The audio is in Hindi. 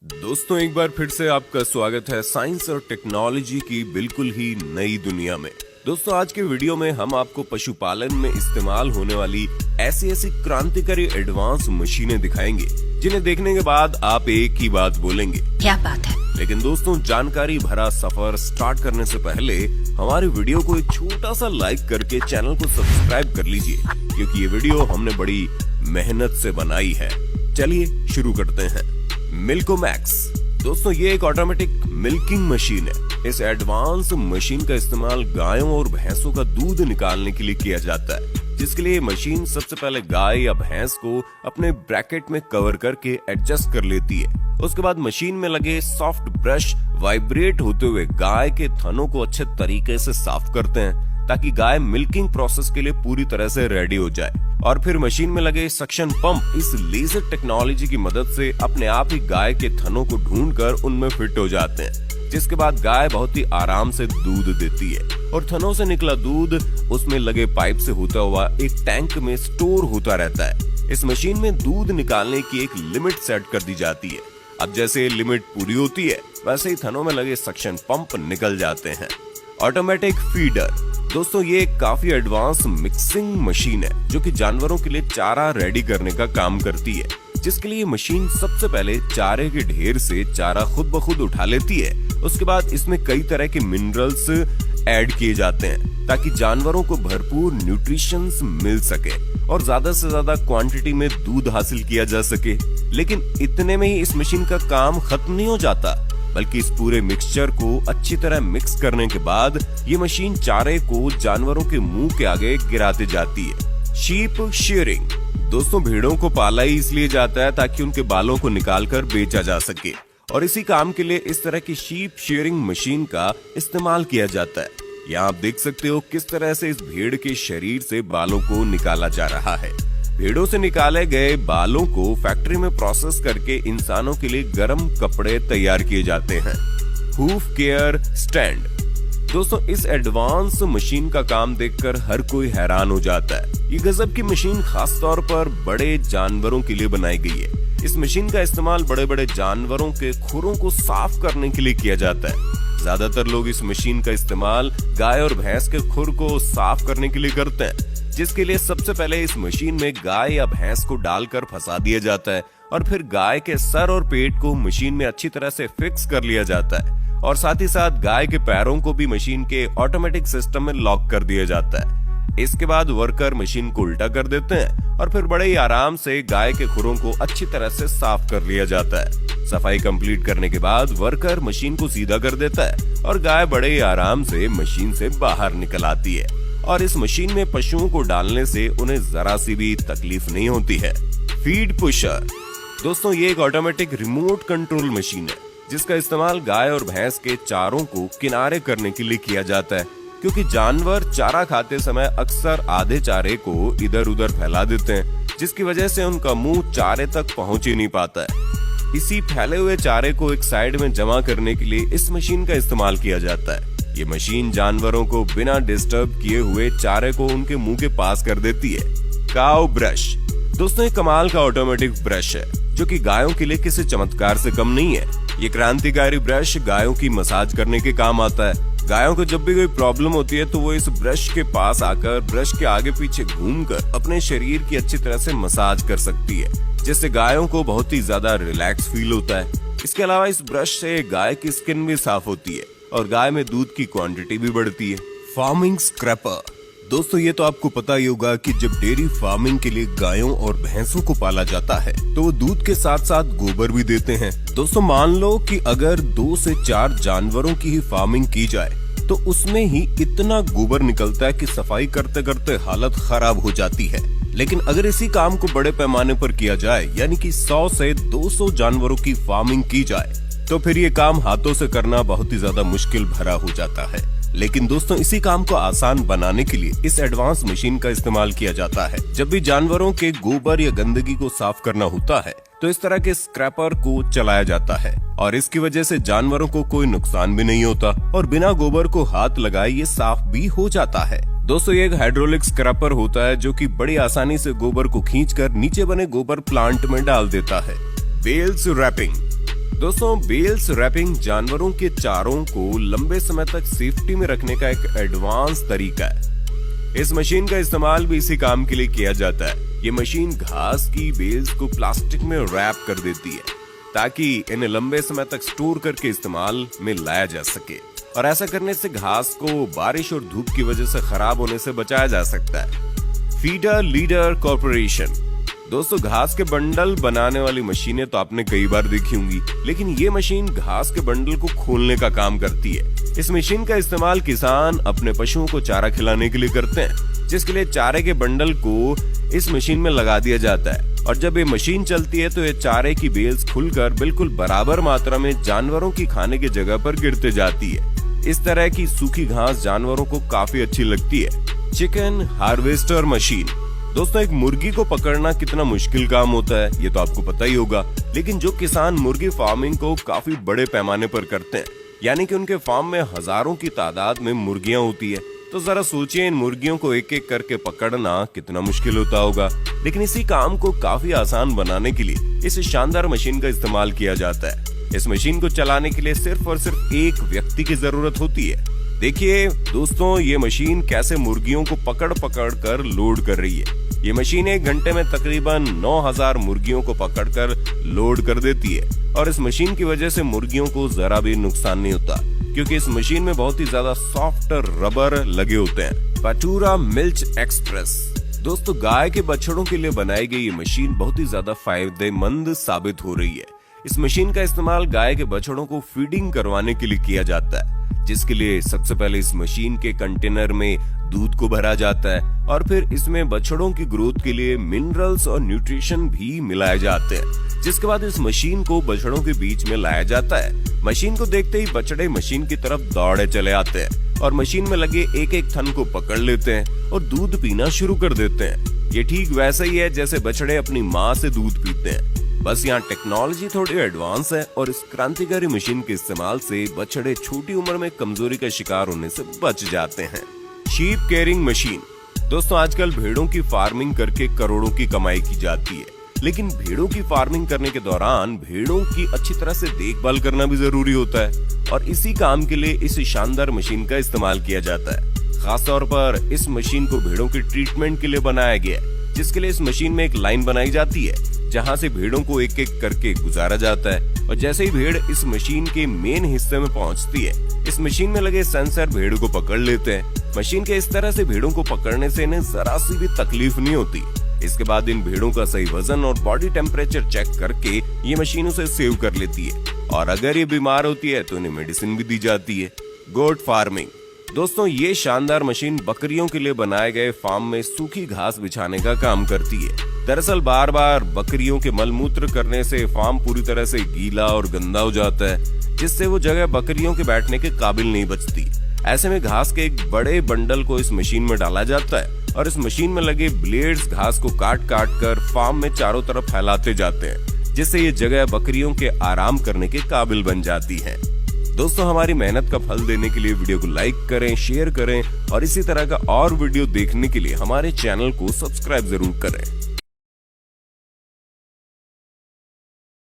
दोस्तों एक बार फिर से आपका स्वागत है साइंस और टेक्नोलॉजी की बिल्कुल ही नई दुनिया में। दोस्तों आज के वीडियो में हम आपको पशुपालन में इस्तेमाल होने वाली ऐसी क्रांतिकारी एडवांस मशीनें दिखाएंगे जिन्हें देखने के बाद आप एक ही बात बोलेंगे, क्या बात है। लेकिन दोस्तों जानकारी भरा सफर स्टार्ट करने से पहले हमारे वीडियो को एक छोटा सा लाइक करके चैनल को सब्सक्राइब कर लीजिए, क्योंकि ये वीडियो हमने बड़ी मेहनत से बनाई है। चलिए शुरू करते हैं। मिल्कोमैक्स दोस्तों ये एक ऑटोमेटिक मिल्किंग मशीन है। इस एडवांस मशीन का इस्तेमाल गायों और भैंसों का दूध निकालने के लिए किया जाता है, जिसके लिए मशीन सबसे पहले गाय या भैंस को अपने ब्रैकेट में कवर करके एडजस्ट कर लेती है। उसके बाद मशीन में लगे सॉफ्ट ब्रश वाइब्रेट होते हुए गाय के थनों को अच्छे तरीके से साफ करते हैं, ताकि गाय मिल्किंग प्रोसेस के लिए पूरी तरह से रेडी हो जाए। और फिर मशीन में लगे सक्शन पंप इस लेजर टेक्नोलॉजी की मदद से अपने आप ही गाय के थनों को ढूंढकर उनमें फिट हो जाते हैं, जिसके बाद गाय बहुत ही आराम से दूध देती है और थनों से निकला दूध उसमें लगे पाइप से होता हुआ एक टैंक में स्टोर होता रहता है। इस मशीन में दूध निकालने की एक लिमिट सेट कर दी जाती है। अब जैसे लिमिट पूरी होती है वैसे ही थनों में लगे सक्शन पंप निकल जाते हैं। ऑटोमेटिक फीडर दोस्तों ये एक काफी एडवांस मिक्सिंग मशीन है जो कि जानवरों के लिए चारा रेडी करने का काम करती है, जिसके लिए मशीन सबसे पहले चारे के ढेर से चारा खुद ब खुद उठा लेती है। उसके बाद इसमें कई तरह के मिनरल्स ऐड किए जाते हैं ताकि जानवरों को भरपूर न्यूट्रिशंस मिल सके और ज्यादा से ज्यादा क्वांटिटी में दूध हासिल किया जा सके। लेकिन इतने में ही इस मशीन का काम खत्म नहीं हो जाता, बल्कि इस पूरे मिक्सचर को अच्छी तरह मिक्स करने के बाद ये मशीन चारे को जानवरों के मुंह के आगे गिराते जाती है। शीप शेयरिंग दोस्तों भेड़ों को पाला ही इसलिए जाता है ताकि उनके बालों को निकालकर बेचा जा सके, और इसी काम के लिए इस तरह की शीप शेयरिंग मशीन का इस्तेमाल किया जाता है। यहाँ आप देख सकते हो किस तरह से इस भेड़ के शरीर से बालों को निकाला जा रहा है। भेड़ों से निकाले गए बालों को फैक्ट्री में प्रोसेस करके इंसानों के लिए गर्म कपड़े तैयार किए जाते हैं। हूफ केयर स्टैंड दोस्तों इस एडवांस मशीन का काम देखकर हर कोई हैरान हो जाता है। ये गजब की मशीन खास तौर पर बड़े जानवरों के लिए बनाई गई है। इस मशीन का इस्तेमाल बड़े बड़े जानवरों के खुरों को साफ करने के लिए किया जाता है। ज्यादातर लोग इस मशीन का इस्तेमाल गाय और भैंस के खुर को साफ करने के लिए करते हैं, जिसके लिए सबसे पहले इस मशीन में गाय या भैंस को डालकर फंसा दिया जाता है और फिर गाय के सर और पेट को मशीन में अच्छी तरह से फिक्स कर लिया जाता है, और साथ ही साथ गाय के पैरों को भी मशीन के ऑटोमेटिक सिस्टम में लॉक कर दिया जाता है। इसके बाद वर्कर मशीन को उल्टा कर देते हैं और फिर बड़े ही आराम से गाय के खुरों को अच्छी तरह से साफ कर लिया जाता है। सफाई कंप्लीट करने के बाद वर्कर मशीन को सीधा कर देता है और गाय बड़े ही आराम से मशीन से बाहर निकल आती है। और इस मशीन में पशुओं को डालने से उन्हें जरा सी भी तकलीफ नहीं होती है। फीड पुशर दोस्तों ये एक ऑटोमेटिक रिमोट कंट्रोल मशीन है जिसका इस्तेमाल गाय और भैंस के चारों को किनारे करने के लिए किया जाता है, क्योंकि जानवर चारा खाते समय अक्सर आधे चारे को इधर उधर फैला देते हैं, जिसकी वजह से उनका मुंह चारे तक पहुंच ही नहीं पाता है। इसी फैले हुए चारे को एक साइड में जमा करने के लिए इस मशीन का इस्तेमाल किया जाता है। ये मशीन जानवरों को बिना डिस्टर्ब किए हुए चारे को उनके मुंह के पास कर देती है। काऊ ब्रश दोस्तों एक कमाल का ऑटोमेटिक ब्रश है जो कि गायों के लिए किसी चमत्कार से कम नहीं है। ये क्रांतिकारी ब्रश गायों की मसाज करने के काम आता है। गायों को जब भी कोई प्रॉब्लम होती है तो वो इस ब्रश के पास आकर ब्रश के आगे पीछे घूमकर अपने शरीर की अच्छी तरह से मसाज कर सकती है, जिससे गायों को बहुत ही ज्यादा रिलैक्स फील होता है। इसके अलावा इस ब्रश से गाय की स्किन भी साफ होती है और गाय में दूध की क्वांटिटी भी बढ़ती है। फार्मिंग स्क्रैपर दोस्तों ये तो आपको पता ही होगा कि जब डेयरी फार्मिंग के लिए गायों और भैंसों को पाला जाता है तो वो दूध के साथ साथ गोबर भी देते हैं। दोस्तों मान लो कि अगर 2 से 4 जानवरों की ही फार्मिंग की जाए तो उसमें ही इतना गोबर निकलता है कि सफाई करते करते हालत खराब हो जाती है। लेकिन अगर इसी काम को बड़े पैमाने पर किया जाए, यानी कि 100 से 200 जानवरों की फार्मिंग की जाए, तो फिर ये काम हाथों से करना बहुत ही ज्यादा मुश्किल भरा हो जाता है। लेकिन दोस्तों इसी काम को आसान बनाने के लिए इस एडवांस मशीन का इस्तेमाल किया जाता है। जब भी जानवरों के गोबर या गंदगी को साफ करना होता है तो इस तरह के स्क्रैपर को चलाया जाता है, और इसकी वजह से जानवरों को कोई नुकसान भी नहीं होता और बिना गोबर को हाथ लगाए ये साफ भी हो जाता है। दोस्तों ये एक हाइड्रोलिक स्क्रैपर होता है जो कि बड़ी आसानी से गोबर को खींचकर नीचे बने गोबर प्लांट में डाल देता है। बेल्स रैपिंग दोस्तों, बेल्स रैपिंग जानवरों के चारों को लंबे समय तक सेफ्टी में रखने का एक एडवांस तरीका है। इस मशीन का इस्तेमाल भी इसी काम के लिए किया जाता है। ये मशीन घास की बेल्स को प्लास्टिक में रैप कर देती है ताकि इन्हें लंबे समय तक स्टोर करके इस्तेमाल में लाया जा सके, और ऐसा करने से घास को बारिश और धूप की वजह से खराब होने से बचाया जा सकता है। Feeder leader corporation. दोस्तों, घास के बंडल बनाने वाली मशीनें तो आपने कई बार देखी होंगी, लेकिन ये मशीन घास के बंडल को खोलने का काम करती है। इस मशीन का इस्तेमाल किसान अपने पशुओं को चारा खिलाने के लिए करते हैं, जिसके लिए चारे के बंडल को इस मशीन में लगा दिया जाता है, और जब ये मशीन चलती है तो ये चारे की बेल्स खुलकर बिल्कुल बराबर मात्रा में जानवरों की खाने की जगह पर गिरते जाती है। इस तरह की सूखी घास जानवरों को काफी अच्छी लगती है। Chicken harvester machine. दोस्तों, एक मुर्गी को पकड़ना कितना मुश्किल काम होता है ये तो आपको पता ही होगा, लेकिन जो किसान मुर्गी फार्मिंग को काफी बड़े पैमाने पर करते हैं, यानी कि उनके फार्म में हजारों की तादाद में मुर्गियां होती है, तो जरा सोचिए इन मुर्गियों को एक एक करके पकड़ना कितना मुश्किल होता होगा। लेकिन इसी काम को काफी आसान बनाने के लिए इस शानदार मशीन का इस्तेमाल किया जाता है। इस मशीन को चलाने के लिए सिर्फ और सिर्फ एक व्यक्ति की जरूरत होती है। देखिए दोस्तों, ये मशीन कैसे मुर्गियों को पकड़ पकड़ कर लोड कर रही है। ये मशीन एक घंटे में तकरीबन 9000 मुर्गियों को पकड़कर लोड कर देती है, और इस मशीन की वजह से मुर्गियों को जरा भी नुकसान नहीं होता, क्योंकि इस मशीन में बहुत ही ज्यादा सॉफ्ट रबर लगे होते हैं। पटूरा मिल्क एक्सप्रेस। दोस्तों, गाय के बछड़ों के लिए बनाई गई ये मशीन बहुत ही ज्यादा फायदेमंद साबित हो रही है। इस मशीन का इस्तेमाल गाय के बछड़ों को फीडिंग करवाने के लिए किया जाता है, जिसके लिए सबसे पहले इस मशीन के कंटेनर में दूध को भरा जाता है, और फिर इसमें बछड़ों की ग्रोथ के लिए मिनरल्स और न्यूट्रिशन भी मिलाए जाते हैं, जिसके बाद इस मशीन को बछड़ों के बीच में लाया जाता है। मशीन को देखते ही बछड़े मशीन की तरफ दौड़े चले आते हैं और मशीन में लगे एक एक थन को पकड़ लेते हैं और दूध पीना शुरू कर देते हैं। ये ठीक वैसा ही है जैसे बछड़े अपनी माँ से दूध पीते हैं, बस यहाँ टेक्नोलॉजी थोड़ी एडवांस है, और इस क्रांतिकारी मशीन के इस्तेमाल से बछड़े छोटी उम्र में कमजोरी का शिकार होने से बच जाते हैं। Sheep caring machine. दोस्तों, आजकल भेड़ों की फार्मिंग करके करोड़ों की कमाई की जाती है, लेकिन भेड़ों की फार्मिंग करने के दौरान भेड़ों की अच्छी तरह से देखभाल करना भी जरूरी होता है, और इसी काम के लिए इस शानदार मशीन का इस्तेमाल किया जाता है। खासतौर पर इस मशीन को भेड़ों के ट्रीटमेंट के लिए बनाया गया है, जिसके लिए इस मशीन में एक लाइन बनाई जाती है जहां से भेड़ों को एक एक करके गुजारा जाता है, और जैसे ही भेड़ इस मशीन के मेन हिस्से में पहुंचती है, इस मशीन में लगे सेंसर भेड़ को पकड़ लेते हैं। मशीन के इस तरह से भेड़ों को पकड़ने से इन्हें जरा सी भी तकलीफ नहीं होती। इसके बाद इन भेड़ों का सही वजन और बॉडी टेम्परेचर चेक करके ये मशीन उसे सेव कर लेती है, और अगर ये बीमार होती है तो इन्हें मेडिसिन भी दी जाती है। Goat farming. दोस्तों, ये शानदार मशीन बकरियों के लिए बनाए गए फार्म में सूखी घास बिछाने का काम करती है। दरअसल बार बार बकरियों के मलमूत्र करने से फार्म पूरी तरह से गीला और गंदा हो जाता है, जिससे वो जगह बकरियों के बैठने के काबिल नहीं बचती। ऐसे में घास के एक बड़े बंडल को इस मशीन में डाला जाता है, और इस मशीन में लगे ब्लेड्स घास को काट काट कर फार्म में चारों तरफ फैलाते जाते हैं, जिससे ये जगह बकरियों के आराम करने के काबिल बन जाती है। दोस्तों, हमारी मेहनत का फल देने के लिए वीडियो को लाइक करें, शेयर करें, और इसी तरह का और वीडियो देखने के लिए हमारे चैनल को सब्सक्राइब जरूर करें।